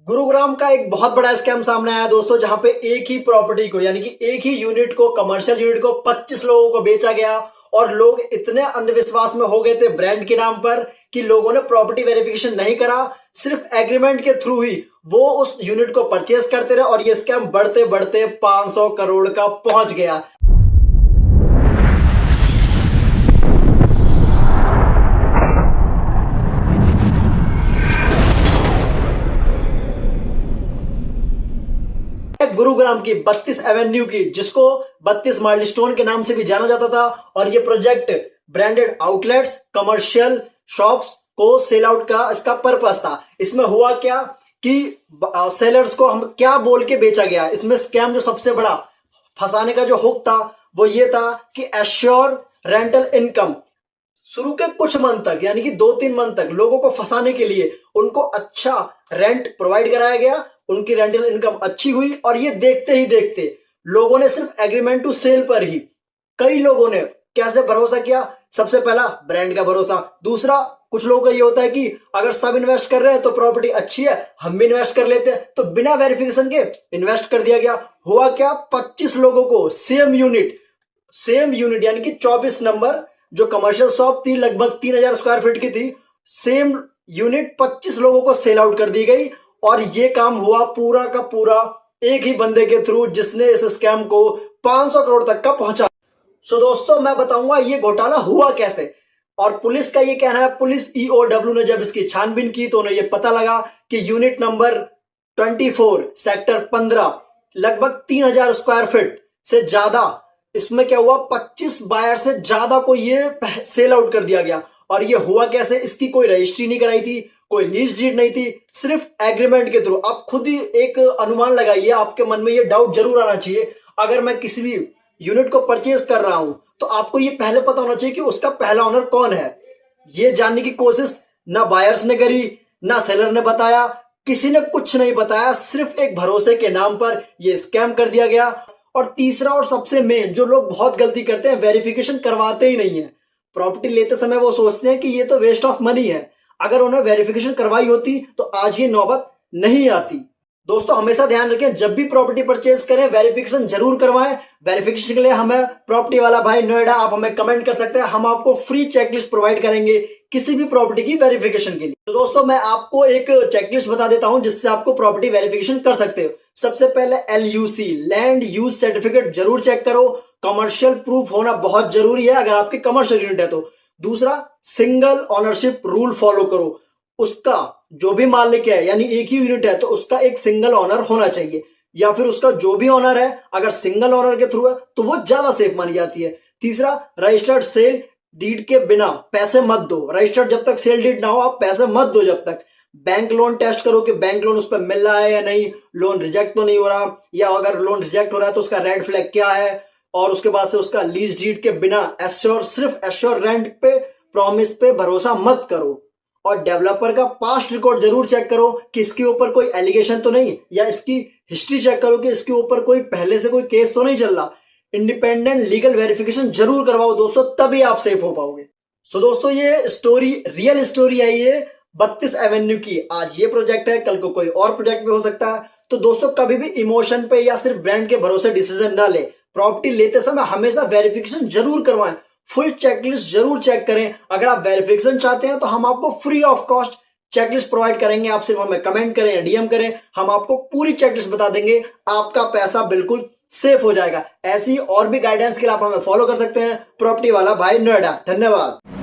गुरुग्राम का एक बहुत बड़ा स्कैम सामने आया दोस्तों, जहां पे एक ही प्रॉपर्टी को यानी कि एक ही यूनिट को, कमर्शियल यूनिट को 25 लोगों को बेचा गया। और लोग इतने अंधविश्वास में हो गए थे ब्रांड के नाम पर कि लोगों ने प्रॉपर्टी वेरिफिकेशन नहीं करा, सिर्फ एग्रीमेंट के थ्रू ही वो उस यूनिट को परचेस करते रहे और ये स्कैम बढ़ते बढ़ते 500 करोड़ का पहुंच गया। गुरुग्राम की 32 एवेन्यू की, जिसको 32 माइलस्टोन के नाम से भी जाना जाता था। और ये project branded outlets, commercial shops को सेल आउट का इसका पर्पस था। इसमें हुआ क्या कि सेलर्स को हम क्या बोल के बेचा गया। इसमें स्कैम जो सबसे बड़ा फंसाने का जो हुक था वो ये था कि एश्योर रेंटल इनकम। शुरू के कुछ मंथ तक यानी कि 2-3 मंथ तक लोगों को फंसाने के लिए उनको अच्छा रेंट प्रोवाइड कराया गया, उनकी रेंटल इनकम अच्छी हुई। और ये देखते ही देखते लोगों ने सिर्फ एग्रीमेंट टू सेल पर ही कई लोगों ने कैसे भरोसा किया। सबसे पहला ब्रांड का भरोसा, दूसरा कुछ लोगों का ये होता है कि अगर सब इन्वेस्ट कर रहे हैं तो प्रॉपर्टी अच्छी है, हम भी इन्वेस्ट कर लेते हैं, तो बिना वेरिफिकेशन के इन्वेस्ट कर दिया गया। हुआ क्या, 25 लोगों को सेम यूनिट यानी कि 24 नंबर जो कमर्शियल शॉप थी, लगभग 3000 स्क्वायर फीट की थी, सेम यूनिट 25 लोगों को सेल आउट कर दी गई। और ये काम हुआ पूरा का पूरा एक ही बंदे के थ्रू, जिसने इस स्कैम को 500 करोड़ तक का पहुंचा। सो दोस्तों, मैं बताऊंगा ये घोटाला हुआ कैसे। और पुलिस का ये कहना है, पुलिस EOW ने जब इसकी छानबीन की तो उन्हें ये पता लगा कि यूनिट नंबर 24 सेक्टर 15 लगभग 3000 स्क्वायर फीट से ज्यादा, इसमें क्या हुआ, 25 बायर से ज्यादा को ये सेल आउट कर दिया गया। और ये हुआ कैसे, इसकी कोई रजिस्ट्री नहीं कराई थी, कोई लीज डीड नहीं थी, सिर्फ एग्रीमेंट के थ्रू। आप खुद ही एक अनुमान लगाइए, आपके मन में ये डाउट जरूर आना चाहिए। अगर मैं किसी भी यूनिट को परचेज कर रहा हूं तो आपको ये पहले पता होना चाहिए कि उसका पहला ओनर कौन है। ये जानने की कोशिश ना बायर्स ने करी, ना सेलर ने बताया, किसी ने कुछ नहीं बताया। सिर्फ एक भरोसे के नाम पर यह स्कैम कर दिया गया। और तीसरा और सबसे मेन जो लोग बहुत गलती करते हैं, वेरिफिकेशन करवाते ही नहीं है। प्रॉपर्टी लेते समय वो सोचते हैं कि ये तो वेस्ट ऑफ मनी है, अगर उन्हें वेरिफिकेशन करवाई होती तो आज ये नौबत नहीं आती। दोस्तों, हमेशा ध्यान रखें, जब भी प्रॉपर्टी परचेज करें वेरिफिकेशन जरूर करवाएं। वेरिफिकेशन के लिए हमें प्रॉपर्टी वाला भाई नोएडा, आप हमें कमेंट कर सकते हैं, हम आपको फ्री चेकलिस्ट प्रोवाइड करेंगे किसी भी प्रॉपर्टी की वेरिफिकेशन के लिए। तो दोस्तों, मैं आपको एक चेकलिस्ट बता देता हूं जिससे आपको प्रॉपर्टी वेरिफिकेशन कर सकते हो। सबसे पहले LUC, लैंड यूज सर्टिफिकेट जरूर चेक करो। कमर्शियल प्रूफ होना बहुत जरूरी है अगर आपकी कमर्शियल यूनिट है तो। दूसरा, सिंगल ऑनरशिप रूल फॉलो करो। उसका जो भी मालिक है, यानी एक ही यूनिट है तो उसका एक सिंगल ऑनर होना चाहिए, या फिर उसका जो भी ऑनर है अगर सिंगल ऑनर के थ्रू है तो वो ज्यादा सेफ मानी जाती है। तीसरा, रजिस्टर्ड सेल डीड के बिना पैसे मत दो। रजिस्टर्ड जब तक सेल डीड ना हो आप पैसे मत दो जब तक। बैंक लोन टेस्ट करो कि बैंक लोन उस पर मिल रहा है या नहीं, लोन रिजेक्ट तो नहीं हो रहा, या अगर लोन रिजेक्ट हो रहा है तो उसका रेड फ्लैग क्या है। और उसके बाद से उसका लीज डीड के बिना सिर्फ एश्योर रेंट पे, प्रॉमिस पे भरोसा मत करो। और डेवलपर का पास्ट रिकॉर्ड जरूर चेक करो कि इसके ऊपर कोई एलिगेशन तो नहीं, या इसकी हिस्ट्री चेक करो कि इसके ऊपर कोई पहले से कोई केस तो नहीं चल रहा। इंडिपेंडेंट लीगल वेरिफिकेशन जरूर करवाओ दोस्तों, तभी आप सेफ हो पाओगे। सो दोस्तों, ये स्टोरी रियल स्टोरी आई है 32 एवेन्यू की। आज ये प्रोजेक्ट है, कल को कोई और प्रोजेक्ट भी हो सकता है। तो दोस्तों, कभी भी इमोशन पे या सिर्फ ब्रांड के भरोसे डिसीजन ना ले। प्रॉपर्टी लेते समय हमेशा वेरिफिकेशन जरूर करवाएं, फुल चेकलिस्ट जरूर चेक करें। अगर आप वेरिफिकेशन चाहते हैं तो हम आपको free of cost checklist provide करेंगे। आप सिर्फ हमें कमेंट करें या DM करें, हम आपको पूरी चेकलिस्ट बता देंगे, आपका पैसा बिल्कुल सेफ हो जाएगा। ऐसी और भी गाइडेंस के लिए आप हमें फॉलो कर सकते हैं, प्रॉपर्टी वाला भाई नोएडा। धन्यवाद।